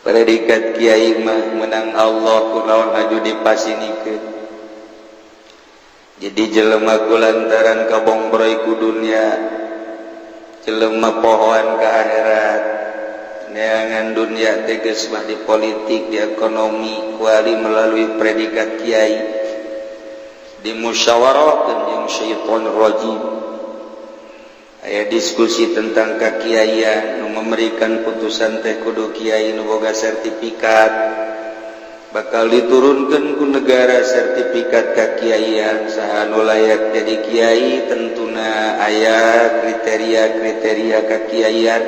Predikat kiai mah menang Allah kunaon aju dipasinikeun. Jadi jelema kulantaran kabongbroy ku dunya, jelema pohoan ka akhirat. Neangan dunia tegas mah di politik, di ekonomi, kuali melalui predikat kiai, dimusyawarahkeun jeung syaitonir rajim. Aya diskusi tentang kakiaian, nu memberikan putusan teh kudu kiai nu boga sertifikat, bakal diturunkeun ku negara sertifikat kakiaian. Saha nu layak jadi kiai tentuna aya kriteria-kriteria kakiaian.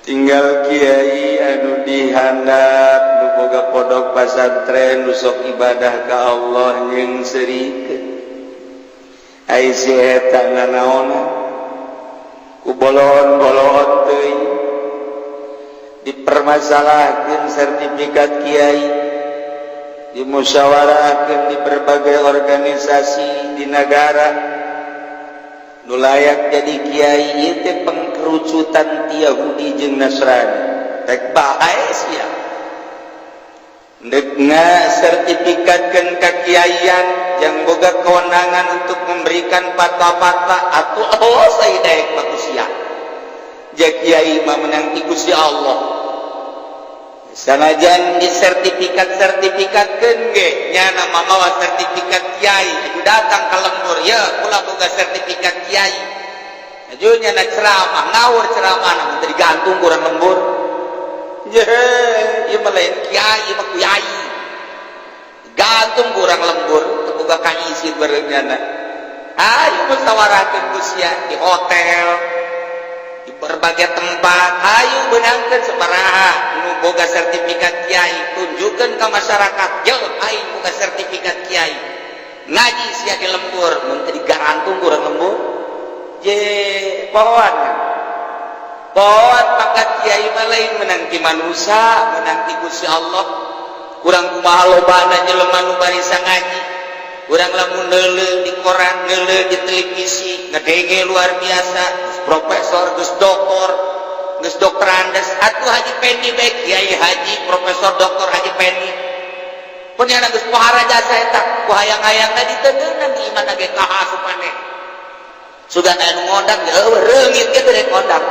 Tinggal kiai anu dihandap nu boga pondok pesantren nu sok ibadah ka Allah jeung serikeun. Ai si eta nanaonna ku bolon-bolon teuing dipermasalahkeun sertifikat kiai, dimusyawarahkeun di berbagai organisasi di negara. Nu layak jadi kiai ieu teh pengkerucutan ti Yahudi jeung Nasrani. Tek bae sia. Ndekna sertifikatkeun kakiaian yang boga kewenangan untuk memberikan fatwa-fatwa atuh Allah saya daek manusia. Jah kiai mah menang ti Gusti Allah. Sanajan disertifikat-sertifikatkeun ge nya nama mawa sertifikat kiai, aju datang ka lembur ya kula boga sertifikat kiai. Aju nya na ceramah, ngawur ceramahna mun digantung kurang lembur. Ieu mah lain kiai mah kuyai. Gantung kurang lembur teu boga kaisi bereunana. Ayo musyawarahkeun ku sia di hotel, di berbagai tempat, ayo beunangkeun sabaraha nu boga sertifikat kiai, tunjukkeun ka masyarakat, yo aing boga sertifikat kiai. Ngaji sia di lembur, mun teu digarantung kurang lembur. Je pohoan. Pohoan pangkat kiai mah lain menang ti manusia, menang ti Gusti Allah. Kurang kumaha lobana jelema nu barisa ngaji. Kurang lamun neuleuh di koran, neuleuh di televisi, ngedenge luar biasa, profesor, geus doktor, geus dokter andes, atuh Haji Pendi bae kiai haji, profesor doktor Haji Pendi. Pun nya geus pohara jasa eta, ku hayang-hayangna diteungeun di imana ge kaha supane. Sudah anu ngondang eueuh reungit ge teh rek ngondang.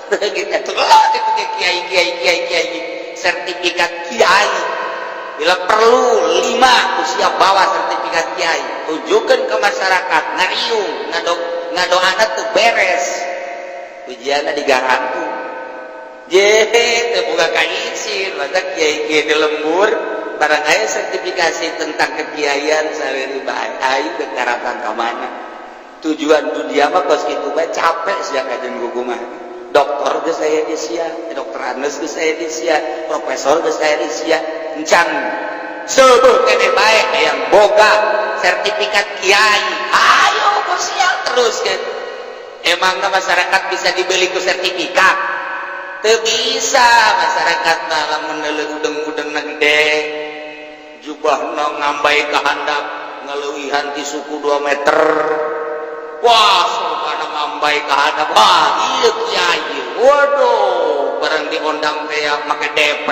Reungit atuh itu ge kiai sertifikat kiai. Bila perlu 5 usia bawa sertifikat kiai, tunjukkan ke masyarakat, ngariung ngadoana tuh beres ujianna digarantung. Teu boga kaisi masa kiai-kiai di lembur barang aya sertifikasi tentang kekiaian sareuri bae aing teu karatan ka mana. Tujuan dunia mah kos kitu bae capek sia kajen gugumah. Dokter geus saya di sia, dokter Anes geus saya di sia, profesor geus saya di sia, encan seueuh keneh bae hayang boga sertifikat kiai. Ayo ku sia teruskeun. Emangna masyarakat bisa dibeli ku sertifikat? Teu bisa, masyarakat mah lamun neuleuh udeng-udengna gede, jubahna ngambai ka handap, ngeleuwihan ti suku 2 meter. Wah, supana ngambai ka handap. Wah, ieu kiai. Waduh, bareng diundang teh make DP.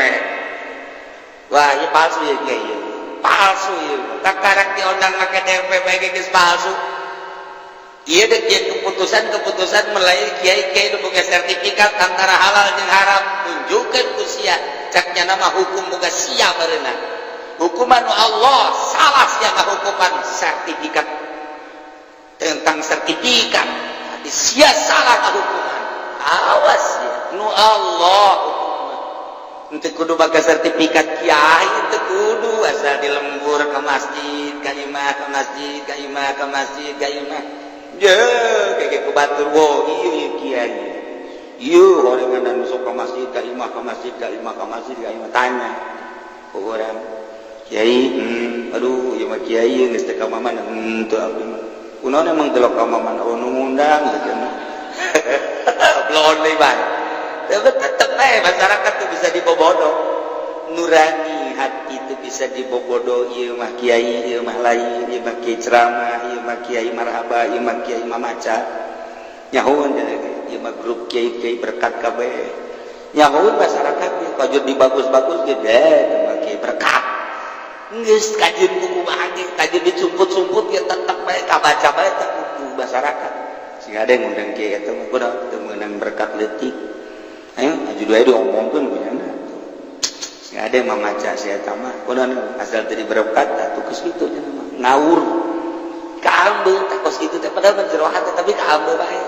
Wah, ieu palsu ya kiai. Palsu ieu. Kakarek diundang make DP bae geus palsu. Ieu dek keputusan melalui kiai-kiai nu boga sertifikat antara halal jeung haram. Tunjukkeun ku sia, caknya nama hukum boga sia bareuna. Hukuman Allah salah sia ngahukuman sertifikat. Tentang sertifikat sia salah hukuman. Awas ya nu Allah untuk kudu pakai sertifikat kiai, teu kudu asal di lembur ke masjid ka imah, ke masjid ka imah, ke masjid ka imah. Kayak ku batur wo ieu kiai ieu horengan anu sok ka masjid ka imah, ke masjid ka imah, ke masjid ka imah. Tanya ku urang kiai, aduh ieu mah kiai geus teu ka mamana. Teu abdi mah kunaon emang telok ka mamana nu ngundang cenah. Belon deui bae. Tetep masyarakat tuh bisa dibobodok. nurani hati itu bisa dibobodo ieu mah kiai ieu mah lain ieu mah kiai ceramah ieu mah kiai marhaba ieu mah kiai mamaca nyahoun ieu mah grup kiai-kiai berkat kabeh nyahoun masyarakat kajut dibagus-bagus gede mah kiai berkat geus kajut buku bahagia kajut dicumput-cumput ya tetep bae kabaca bae teh buku masyarakat sing ada yang ngundang kiai eta mah kudu teu meunang berkat leutik ayo aju dua diomongkeun kunyana nggak ada yang memaca saya tamah konon asal tadi berkat tuh kes itu ngawur kaambe takos itu teh padahal menjero hati tapi kaambe bae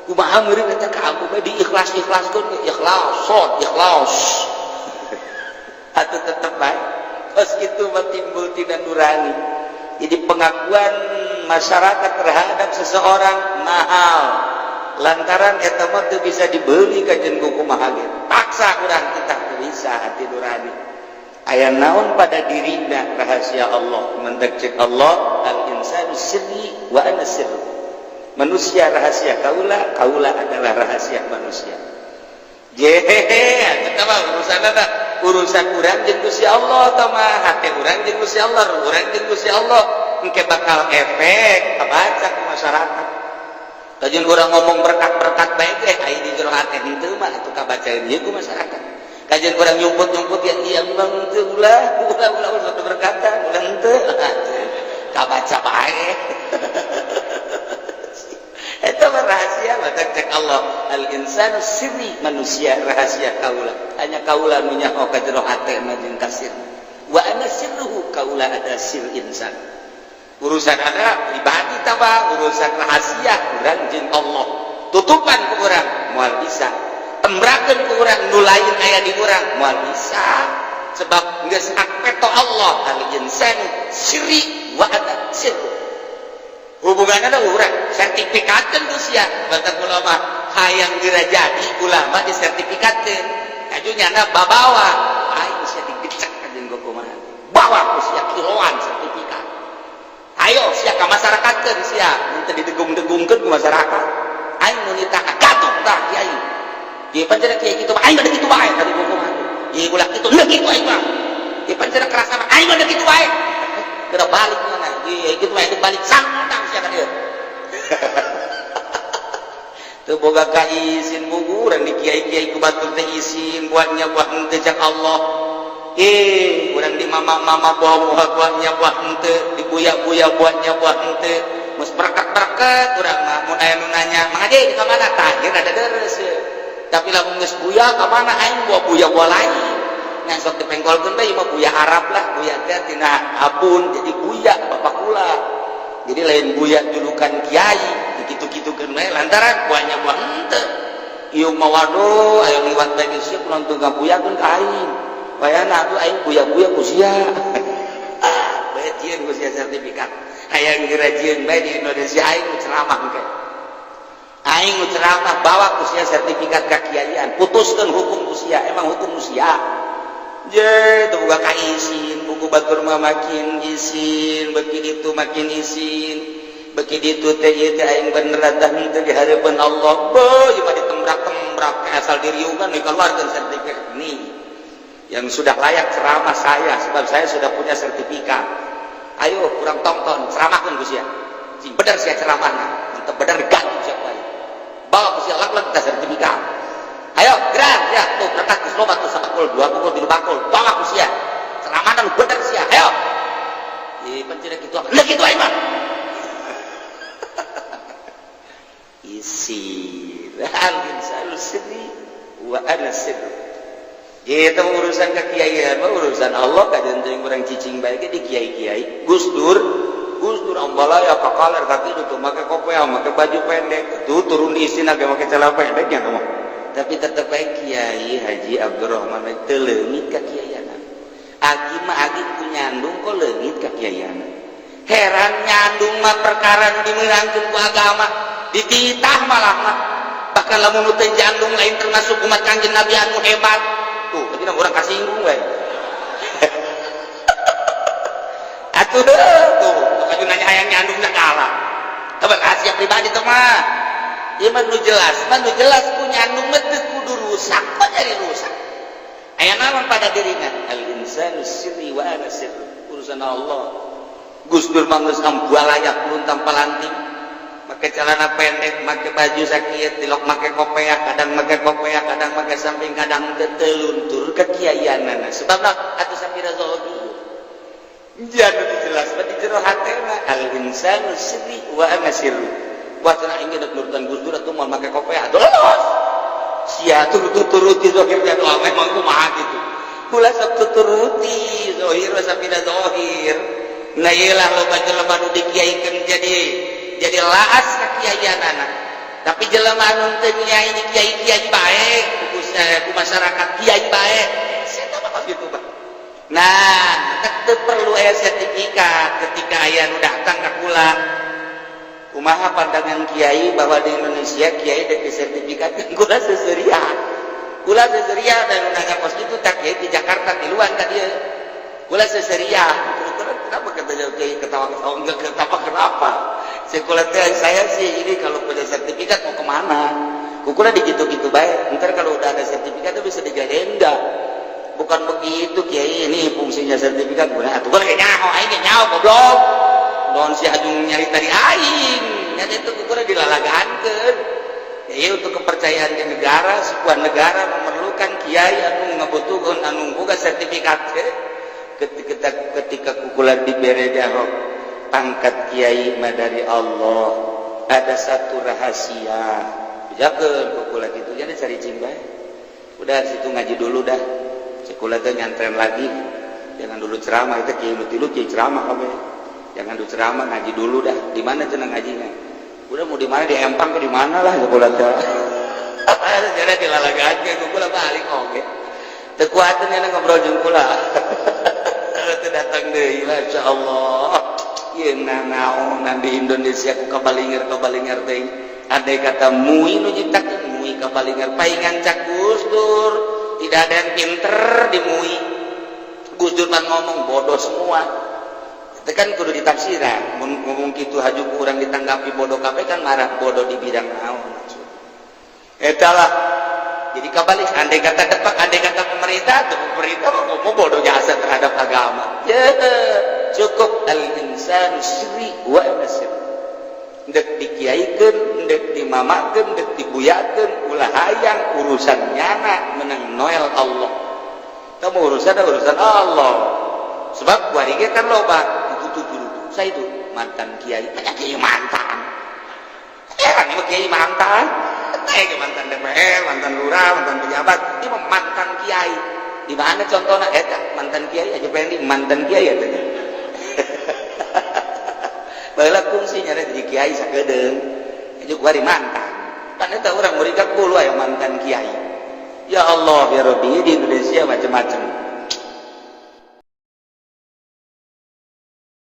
kumaha meureun eta kaambe bae diikhlas-ikhlaskeun ikhlas atuh tetep bae kos itu mah timbul tina nurani jadi pengakuan masyarakat terhadap seseorang mahal lantaran eta mah teu bisa dibeli ka jeung kumaha ge paksa urang kita bisa hati nurani aya naon pada dirina rahasia Allah mentek cek Allah al insanu sirri wa ana sirru manusia rahasia kaula adalah rahasia manusia jehehe eta mah urusan urang jeung Gusti Allah tah mah hate urang jeung Gusti Allah urang jeung Gusti Allah engke bakal efek kabaca ku masyarakat kajian orang ngomong berkat-berkat baik aya di jero hati henteu mah atuh kabacaeun ieu ku masyarakat kajian orang nyumput-nyumput yang iya memang henteu ulah suatu berkata ulah henteu kabaca bae eta mah rahasia mah cek Allah al insanu sirri manusia rahasia kaula hanya kaula nu nyaho ka jero hati mah jeung kasir wa ana sirruhu kaula ada sir insan urusan ada pribadi tabah urusan rahasia urang jeung Allah tutupan ku urang moal bisa tembrakeun ku urang nu lain aya di urang moal bisa sebab geus akpeto Allah al insanu sirri wa ana sirru hubunganna da urang sertifikatkeun ku sia bata ulama hayang geura jadi ulama disertifikatkeun kajunyana babawa aing sia digecek ka jeung kumaha bawa ku sia kiloan sertifikat ayo sia ka masyarakatkeun sia teu didegung-degungkeun ku masyarakat aing nu nitah gatot tah kiai ieu pancen kiai kitu aing mah kitu bae tadi ngomong ieu ulah kitu heuh kitu aing mah ieu pancen kerasa aing mah kitu bae kena balik mana ieu kitu bae balik sangtang sia ka dieu teu boga ka izin buguran di kiai-kiai ku batur teh izin buatnya buat henteu cak Allah urang di mama-mama buah-buahnya buah henteu di buya-buya buahnya buah henteu mus berkat-berkat urang mah mun aya nu nanya mang Haji ka mana tah geus ada deres tapi lamun geus buya ka mana aing buah-buya buah lain nya sok dipengkolkeun bae mah buya Arab lah buya teh tina abun jadi buya bapak kula jadi lain buya julukan kiai kitu-kitukeun bae lantaran buahnya buah henteu ieu mah waduh aya liwat bae geus sia kunaon teu ngabuyakeun ka aing wayana tuh aing buya-buya ku sia bae jieun ku sia sertifikat hayang dirajieun bae di Indonesia aing ceramah engke aing ceramah bawa ku sia sertifikat kakiaian putuskeun hukum ku sia emang hukum ku sia je teu boga ka izin buku batur mah makin izin beuki ditu makin izin beuki ditu teh ieu teh aing bener tah henteu di hareupeun Allah beuh ieu mah ditembrak-tembrak asal diriungan dikeluarkeun sertifikat nih yang sudah layak ceramah saya sebab saya sudah punya sertifikat ayo kurang tonton ceramahkan ku sia sing bener sia ceramahna untuk bener gak sia bawa ku sia lak kita sertifikat ayo gerak ya tuh berkat geus loba tuh sabakul 2 pukul 3 bakul bawa ku sia ceramahna nu bener sia ayo pancen kitu apa kitu aing mah isi hal insanu sirri wa ana sirru itu urusan kekiaian urusan Allah kajian jeung urang cicing bae di kiai-kiai Gus Dur ambalaya kakaler kaki itu make kopea make baju pendek tuh turun di isina ge make celana pendek nya mah tapi tetep bae Kiai Haji Abdurrahman teu leungit ka kiaiana agi mah agi ku nyandung kok leungit ka kiaiana heran nyandung mah perkara nu dimeurangkeun ku agama dititah malah mah bahkan lamun nu teu nyandung lain termasuk umat Kanjeng Nabi anu hebat tuh tapi orang kasinggung bae atuh tuh makanya nanya hayang nyandungna kalah tapi rahasia pribadi tuh mah ieu mah nu jelas ku nyandung mah teu kudu rusak kok jadi rusak aya naon pada dirinya al insanu sirri wa ana sirri urusan Allah. Gus Dur mah geus layak luntang palanting make celana pendek make baju sakit tilok make kopeak kadang make kopeak kadang make samping kadang teu luntur ke kiaianana sebabna atuh sapira zohir jangan dijelaskan di jero hatena al insanu sirri wa ana sirri wacana ingin nurutan Gus Dur atuh moal make kopeak atuh los sia turuti zohirnya doa memang kumaha gitu kula sok tuturuti zohir sapira zohir nah iyalah loba jelema nu dikiaikeun jadi laas ka kiaianana tapi jelema anu teu nyai kiai bae ku masyarakat kiai bae eta mah kitu Pak. Nah teu perlu aya sertifikat ketika aya nu datang ka kula kumaha pandangan kiai bahwa di Indonesia kiai dek sertifikat kula seseriah dan undang pos itu tak kiai di Jakarta di luar ka dieu kula seseriah kenapa kata kiai ketawa enggak kenapa saya sih ini kalau punya sertifikat mau kemana kukula digitu-gitu baik ntar kalau udah ada sertifikat itu bisa digagenda bukan begitu kiai ini fungsinya sertifikat benar atuh boleh nyaho goblok don si ajung nyari tadi aing nyata itu kukula dilalagahankeun ya untuk kepercayaan di negara sebuah negara memerlukan kiai anu ngabutuhkeun anu boga sertifikat ketika kukulan diberi dialog pangkat kiai mah dari Allah ada satu rahasia jakeun kukulan gitu jadi cari cimbay udah situ ngaji dulu dah kukulan teh nyantren lagi jangan dulu ceramah itu kiai nu kiai ceramah kabeh jangan dulu ceramah ngaji dulu dah di mana cenah ngajinya udah mau di mana di Empang ke di mana lah kukulan teh jadi dilalagakeun kukulan balik oge teu kuateun nya ngobrol jeung kula datang deh, insya Allah. Ieu naon di Indonesia ku kabalinger teh. Andai kata mui nu nyiptakeun mui kabalinger paingan cak Gus Dur, tidak ada yang pinter di mui. Gus Dur mah ngomong bodoh semua. Itu kan kudu ditafsiran. Mun ngomong kitu haju kurang ditanggapi bodoh kabeh kan marah bodoh di bidang naon maksud. Eta lah. Jadi kabalik, andai kata pemerintah ngomong bodoh jasa terhadap agama. Ya, cukup al-insanu sirri wa ana sirri. Dek dikiaikeun, dek dimamakeun, dek dibuyakeun, ulah hayang urusan nyana menang noel Allah. Kamu urusan Allah. Sebab warige kan loba ditutup. Saya itu mantan kiai, banyak kiai mantan. Ini kiai mantan. Mantan DPR, mantan lurah, mantan pejabat, ini mantan kiai. Di mana contohnya? Mantan kiai aja pengen mantan kiai ya. Baheula fungsinya jadi kiai sakedeung. Itu bari mantan. Kan eta urang murid ka kulo aya mantan kiai. Ya Allah ya Rabbi di Indonesia macam-macam.